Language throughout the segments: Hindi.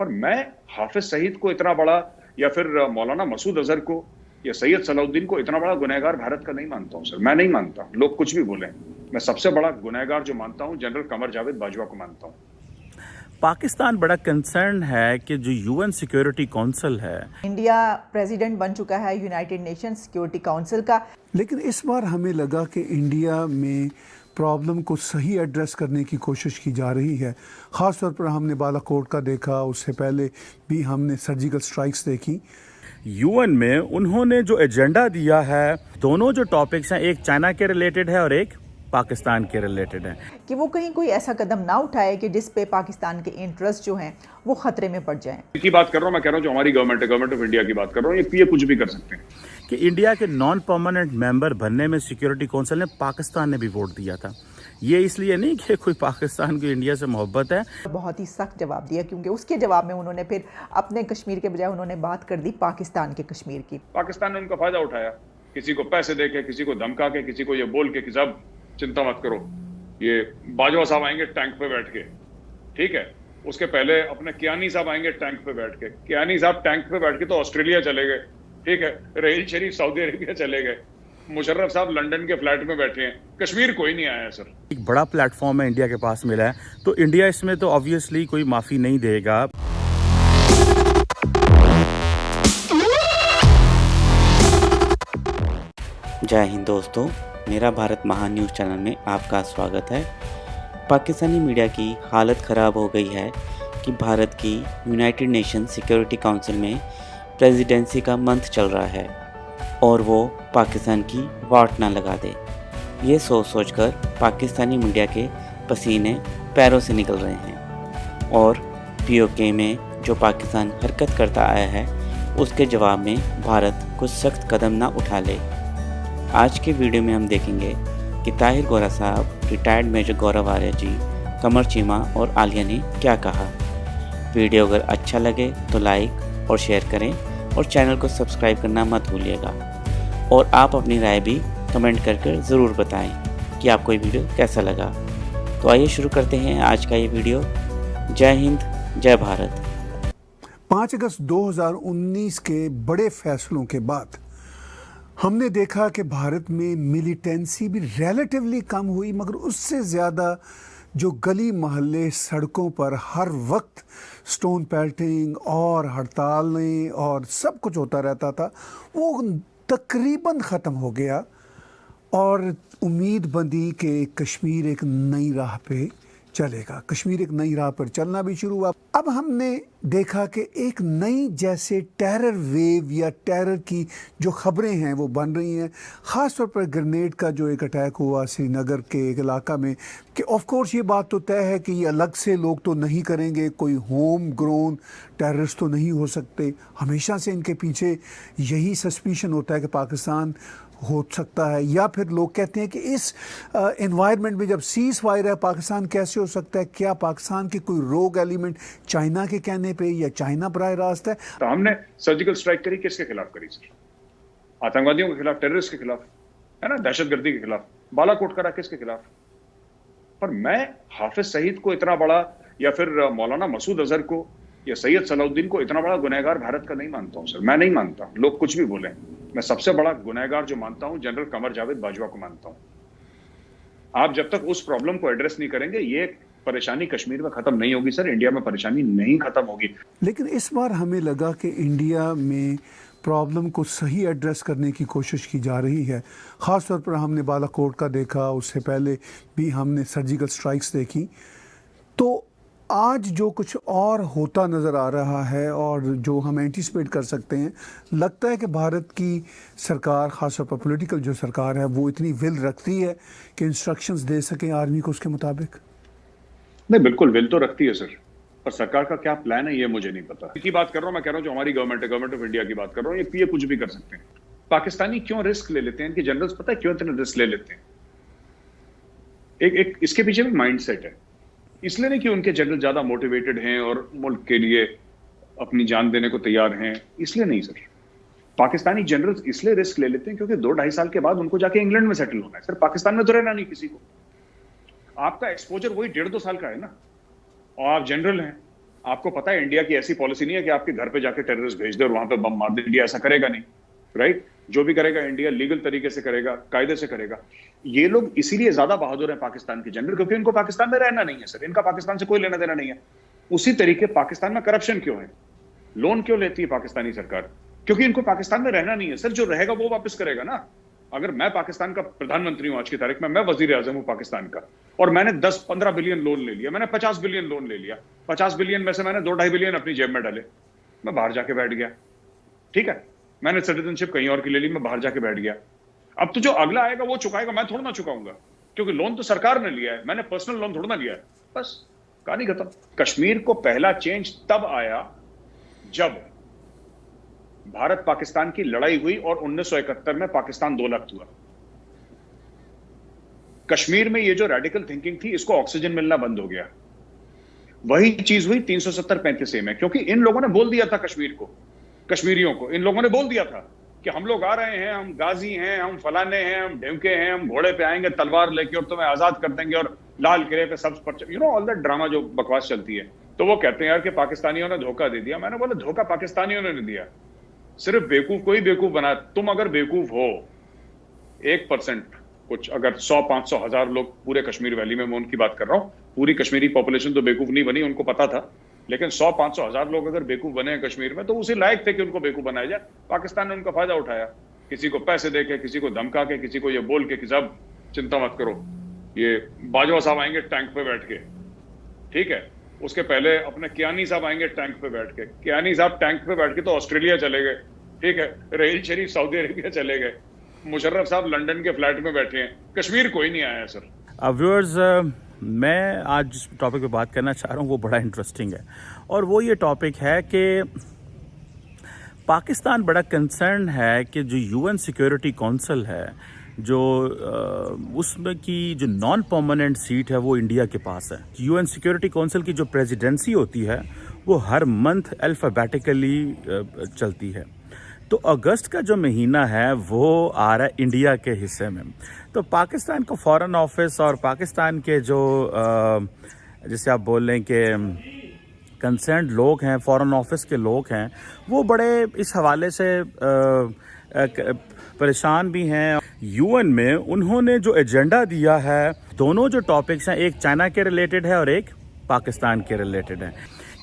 पर मैं हाफिज सईद को इतना बड़ा, या फिर मौलाना मसूद अजहर को या सैयद सलाउद्दीन को इतना बड़ा गुनहगार भारत का नहीं मानता हूं सर। मैं नहीं मानता, लोग कुछ भी बोलें। मैं सबसे बड़ा गुनहगार जो मानता हूं जनरल कमर जावेद बाजवा को मानता हूं। पाकिस्तान बड़ा कंसर्न है कि जो यूएन सिक्योरिटी काउंसिल है, इंडिया प्रेसिडेंट बन चुका है यूनाइटेड नेशन सिक्योरिटी काउंसिल का, लेकिन इस बार हमें लगा कि इंडिया में प्रॉब्लम को सही एड्रेस करने की कोशिश की जा रही है। ख़ास तौर पर हमने बालाकोट का देखा, उससे पहले भी हमने सर्जिकल स्ट्राइक्स देखी। यूएन में उन्होंने जो एजेंडा दिया है, दोनों जो टॉपिक्स हैं, एक चाइना के रिलेटेड है और एक पाकिस्तान के रिलेटेड है, कि वो कहीं कोई ऐसा कदम ना उठाए कि जिस पे पाकिस्तान के इंटरेस्ट जो हैं वो खतरे में पड़ जाएं। की बात कर रहा हूं, मैं कह रहा हूं जो हमारी गवर्नमेंट है, गवर्नमेंट ऑफ इंडिया की बात कर रहा हूं, ये कुछ भी कर सकते हैं। कि इंडिया के नॉन परमानेंट मेंबर बनने में सिक्योरिटी काउंसिल ने पाकिस्तान ने भी वोट दिया था। ये इसलिए नहीं कि कोई पाकिस्तान को इंडिया से मोहब्बत है। बहुत ही सख्त जवाब दिया, क्योंकि उसके जवाब में उन्होंने फिर अपने कश्मीर के बजाय उन्होंने बात कर दी पाकिस्तान के कश्मीर की। पाकिस्तान ने उनका फायदा उठाया, किसी को पैसे दे के, किसी को धमका के, किसी को ये बोल के कि साहब चिंता मत करो, ये बाजवा साहब आएंगे टैंक पे बैठ के, ठीक है। उसके पहले अपने कियानी साहब आएंगे टैंक पे बैठ के। कियानी साहब टैंक पे बैठ के तो ऑस्ट्रेलिया चले गए, ठीक है। रहील शरीफ सऊदी अरेबिया चले गए। मुशर्रफ साहब लंदन के फ्लैट में बैठे हैं। कश्मीर कोई नहीं आया सर। एक बड़ा प्लेटफॉर्म है इंडिया के पास मिला है, तो इंडिया इसमें तो ऑब्वियसली कोई माफी नहीं देगा। जय हिंद दोस्तों, मेरा भारत महान न्यूज़ चैनल में आपका स्वागत है। पाकिस्तानी मीडिया की हालत ख़राब हो गई है कि भारत की यूनाइटेड नेशन सिक्योरिटी काउंसिल में प्रेसिडेंसी का मंथ चल रहा है और वो पाकिस्तान की वाट ना लगा दे। ये सोच कर पाकिस्तानी मीडिया के पसीने पैरों से निकल रहे हैं और पीओके में जो पाकिस्तान हरकत करता आया है उसके जवाब में भारत कुछ सख्त कदम ना उठा ले। आज के वीडियो में हम देखेंगे कि ताहिर गोरा साहब, रिटायर्ड मेजर गौरव आर्य जी, कमर चीमा और आलिया ने क्या कहा। वीडियो अगर अच्छा लगे तो लाइक और शेयर करें और चैनल को सब्सक्राइब करना मत भूलिएगा। और आप अपनी राय भी कमेंट कर ज़रूर बताएं कि आपको ये वीडियो कैसा लगा। तो आइए शुरू करते हैं आज का ये वीडियो। जय हिंद, जय भारत। 5 अगस्त 2019 के बड़े फैसलों के बाद हमने देखा कि भारत में मिलिटेंसी भी रिलेटिवली कम हुई, मगर उससे ज़्यादा जो गली मोहल्ले सड़कों पर हर वक्त स्टोन पेल्टिंग और हड़तालें और सब कुछ होता रहता था, वो तकरीबन ख़त्म हो गया और उम्मीद बंदी कि कश्मीर एक नई राह पे चलेगा। कश्मीर एक नई राह पर चलना भी शुरू हुआ। अब हमने देखा कि एक नई जैसे टेरर वेव या टेरर की जो खबरें हैं वो बन रही हैं। ख़ास तौर पर ग्रेनेड का जो एक अटैक हुआ श्रीनगर के एक इलाका में, कि ऑफ कोर्स ये बात तो तय है कि ये अलग से लोग तो नहीं करेंगे, कोई होम ग्रोन टेररिस्ट तो नहीं हो सकते। हमेशा से इनके पीछे यही सस्पिशन होता है कि पाकिस्तान हो सकता है, या फिर लोग कहते हैं कि इस एनवायरनमेंट में जब सीज फायर है पाकिस्तान कैसे हो सकता है। क्या पाकिस्तान की कोई रोग एलिमेंट चाइना के कहने पे या चाइना बराह रास्त है। तो हमने सर्जिकल स्ट्राइक करी, किसके खिलाफ करी सर? आतंकवादियों के खिलाफ, टेररिस्ट के खिलाफ, है ना, दहशतगर्दी के खिलाफ। बालाकोट करा किसके खिलाफ? पर मैं हाफिज सईद को इतना बड़ा, या फिर मौलाना मसूद अजहर को या सैयद सलाउद्दीन को इतना बड़ा गुनहगार भारत का नहीं मानता हूं सर। मैं नहीं मानता, लोग कुछ भी बोलें। मैं सबसे बड़ा गुनहगार जो मानता हूं जनरल कमर जावेद बाजवा को मानता हूं। आप जब तक उस प्रॉब्लम को एड्रेस नहीं करेंगे, ये परेशानी कश्मीर में खत्म नहीं होगी सर। इंडिया में परेशानी नहीं खत्म होगी। लेकिन इस बार हमें लगा कि इंडिया में प्रॉब्लम को सही एड्रेस करने की कोशिश की जा रही है। ख़ास तौर पर हमने बालाकोट का देखा, उससे पहले भी हमने सर्जिकल स्ट्राइक्स देखी। तो आज जो कुछ और होता नज़र आ रहा है और जो हम एंटिसिपेट कर सकते हैं, लगता है कि भारत की सरकार, ख़ासतौर पर पॉलिटिकल जो सरकार है, वो इतनी विल रखती है कि इंस्ट्रक्शंस दे सकें आर्मी को उसके मुताबिक। नहीं, बिल्कुल विल तो रखती है सर, पर सरकार का क्या प्लान है ये मुझे नहीं पता। की बात कर रहा हूं, मैं कह रहा हूं जो हमारी गवर्नमेंट है, गवर्नमेंट ऑफ इंडिया की बात कर रहा हूं, ये कुछ भी कर सकते हैं। पाकिस्तानी क्यों रिस्क ले लेते हैं? इनके जनरल्स पता है क्यों इतने रिस्क ले लेते हैं? एक इसके पीछे भी माइंड सेट है। इसलिए नहीं कि उनके जनरल ज्यादा मोटिवेटेड हैं और मुल्क के लिए अपनी जान देने को तैयार हैं, इसलिए नहीं सर। पाकिस्तानी जनरल्स इसलिए रिस्क ले लेते हैं क्योंकि 2-2.5 साल के बाद उनको जाके इंग्लैंड में सेटल होना है सर। पाकिस्तान में तो रहना नहीं किसी को। आपका एक्सपोजर वही 1.5-2 साल का है ना, और आप जनरल हैं, आपको पता है इंडिया की ऐसी पॉलिसी नहीं है कि आपके घर पे जाके टेररिस्ट भेज दे और वहां पे बम मार दे। इंडिया ऐसा करेगा नहीं, राइट? जो भी करेगा इंडिया लीगल तरीके से करेगा, कायदे से करेगा। ये लोग इसीलिए ज्यादा बहादुर हैं पाकिस्तान के जनरल, क्योंकि इनको पाकिस्तान में रहना नहीं है सर। इनका पाकिस्तान से कोई लेना देना नहीं है। उसी तरीके पाकिस्तान में करप्शन क्यों है, लोन क्यों लेती है पाकिस्तानी सरकार? क्योंकि इनको पाकिस्तान में रहना नहीं है सर। जो रहेगा वो वापस करेगा ना। अगर मैं पाकिस्तान का प्रधानमंत्री हूं आज की तारीख में, मैं वजीर आजम हूं पाकिस्तान का, और मैंने 10-15 बिलियन लोन ले लिया, मैंने 50 बिलियन लोन ले लिया, 50 बिलियन में से मैंने 2-2.5 बिलियन अपनी जेब में डाले, मैं बाहर जाके बैठ गया, ठीक है? मैंने सिटीजनशिप कहीं और की ले ली, मैं बाहर जाके बैठ गया। अब तो जो अगला आएगा वो चुकाएगा, मैं थोड़ा ना चुकाऊंगा, क्योंकि लोन तो सरकार ने लिया है, मैंने पर्सनल लोन थोड़ा ना लिया है। बस कहानी खत्म। कश्मीर को पहला चेंज तब आया जब भारत पाकिस्तान की लड़ाई हुई और 1971 में पाकिस्तान 2 लाख हुआ। कश्मीर में ये जो रेडिकल थिंकिंग थी, इसको ऑक्सीजन मिलना बंद हो गया। वही चीज हुई 370-35 में, क्योंकि इन लोगों ने बोल दिया था कश्मीर को, कश्मीरियों को इन लोगों ने बोल दिया था कि हम लोग आ रहे हैं, हम गाजी हैं, हम फलाने हैं, हम ढेमके हैं, हम घोड़े पे आएंगे तलवार लेके और तुम्हें आजाद कर देंगे और लाल किले पे सब्ज पर, you know all that drama जो बकवास चलती है। तो वो कहते हैं यार कि पाकिस्तानियों ने धोखा दे दिया। मैंने बोला धोखा पाकिस्तानियों ने नहीं दिया, सिर्फ बेवकूफ को ही बेवकूफ बना। तुम अगर बेवकूफ हो 1%, कुछ अगर 100, 500, 1000 लोग पूरे कश्मीर वैली में, मैं उनकी बात कर रहा हूं, पूरी कश्मीरी पॉपुलेशन तो बेवकूफ नहीं बनी, उनको पता था, लेकिन 100, 500, 1000 लोग अगर बेवकूफ बने हैं कश्मीर में, तो उसी लायक थे कि उनको बेवकूफ बनाया जाए। पाकिस्तान ने उनका फायदा उठाया, किसी को पैसे देके, किसी को धमका के, किसी को ये बोल के कि साहब चिंता मत करो, ये बाजवा साहब आएंगे टैंक पे बैठ के, ठीक है? उसके पहले अपने कियानी साहब आएंगे टैंक पे बैठ के। कियानी साहब टैंक पे बैठ के तो ऑस्ट्रेलिया चले गए, ठीक है? रहील शरीफ सऊदी अरेबिया चले गए, मुशर्रफ साहब लंदन के फ्लैट में बैठे हैं, कश्मीर कोई नहीं आया सर। व्यूअर्स, मैं आज जिस टॉपिक पे बात करना चाह रहा हूँ वो बड़ा इंटरेस्टिंग है, और वो ये टॉपिक है कि पाकिस्तान बड़ा कंसर्न है कि जो यूएन सिक्योरिटी काउंसिल है, जो उसमें की जो नॉन परमानेंट सीट है वो इंडिया के पास है। यूएन सिक्योरिटी काउंसिल की जो प्रेसिडेंसी होती है वो हर मंथ अल्फ़ाबेटिकली चलती है। तो अगस्त का जो महीना है वो आ रहा है इंडिया के हिस्से में। तो पाकिस्तान को फॉरेन ऑफिस और पाकिस्तान के जो जैसे आप बोल रहे हैं कि कंसर्न्ड लोग हैं, फॉरेन ऑफिस के लोग हैं, वो बड़े इस हवाले से परेशान भी हैं। यूएन में उन्होंने जो एजेंडा दिया है, दोनों जो टॉपिक्स हैं, एक चाइना के रिलेटेड है और एक पाकिस्तान के रिलेटेड है,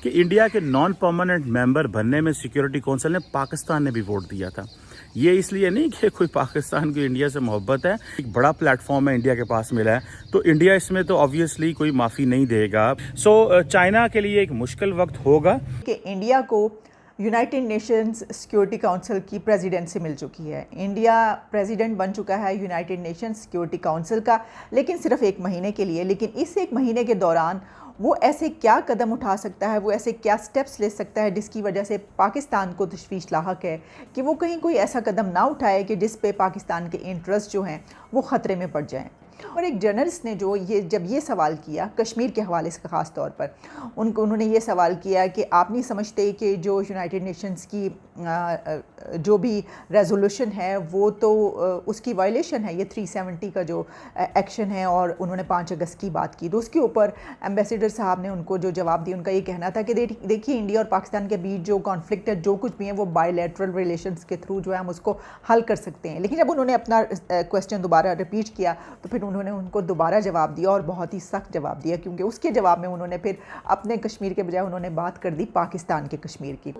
कि इंडिया के नॉन परमानेंट मेंबर बनने में सिक्योरिटी काउंसिल ने पाकिस्तान ने भी वोट दिया था। ये इसलिए नहीं कि कोई पाकिस्तान को इंडिया से मोहब्बत है, एक बड़ा प्लेटफॉर्म है इंडिया के पास मिला है, तो इंडिया इसमें तो ऑब्वियसली कोई माफ़ी नहीं देगा। सो चाइना के लिए एक मुश्किल वक्त होगा कि इंडिया को यूनाइटेड नेशंस सिक्योरिटी काउंसिल की प्रेसिडेंसी मिल चुकी है। इंडिया प्रेसिडेंट बन चुका है यूनाइटेड नेशंस सिक्योरिटी काउंसिल का, लेकिन सिर्फ 1 महीने के लिए। लेकिन इस 1 महीने के दौरान वो ऐसे क्या कदम उठा सकता है, वो ऐसे क्या स्टेप्स ले सकता है जिसकी वजह से पाकिस्तान को तशवीश लाहक है कि वो कहीं कोई ऐसा कदम ना उठाए कि जिस पे पाकिस्तान के इंटरेस्ट जो हैं वो ख़तरे में पड़ जाएं। और एक जर्नलिस्ट ने जो जब ये सवाल किया कश्मीर के हवाले से ख़ास तौर पर, उन्होंने ये सवाल किया कि आप नहीं समझते कि जो यूनाइटेड नेशंस की जो भी रेजोल्यूशन है वो तो उसकी वायलेशन है, ये 370 का जो एक्शन है, और उन्होंने 5 अगस्त की बात की। तो उसके ऊपर एम्बेसडर साहब ने उनको जो जवाब दिया, उनका ये कहना था कि देखिए इंडिया और पाकिस्तान के बीच जो कॉन्फ्लिक्ट है, जो कुछ भी है वो बायलैटरल रिलेशंस के थ्रू जो है हम उसको हल कर सकते हैं। लेकिन जब उन्होंने अपना क्वेश्चन दोबारा रिपीट किया तो फिर उन्होंने उनको दोबारा जवाब दिया, और बहुत ही सख्त जवाब दिया, क्योंकि उसके जवाब में उन्होंने फिर अपने कश्मीर के बजाय उन्होंने बात कर दी पाकिस्तान के कश्मीर की।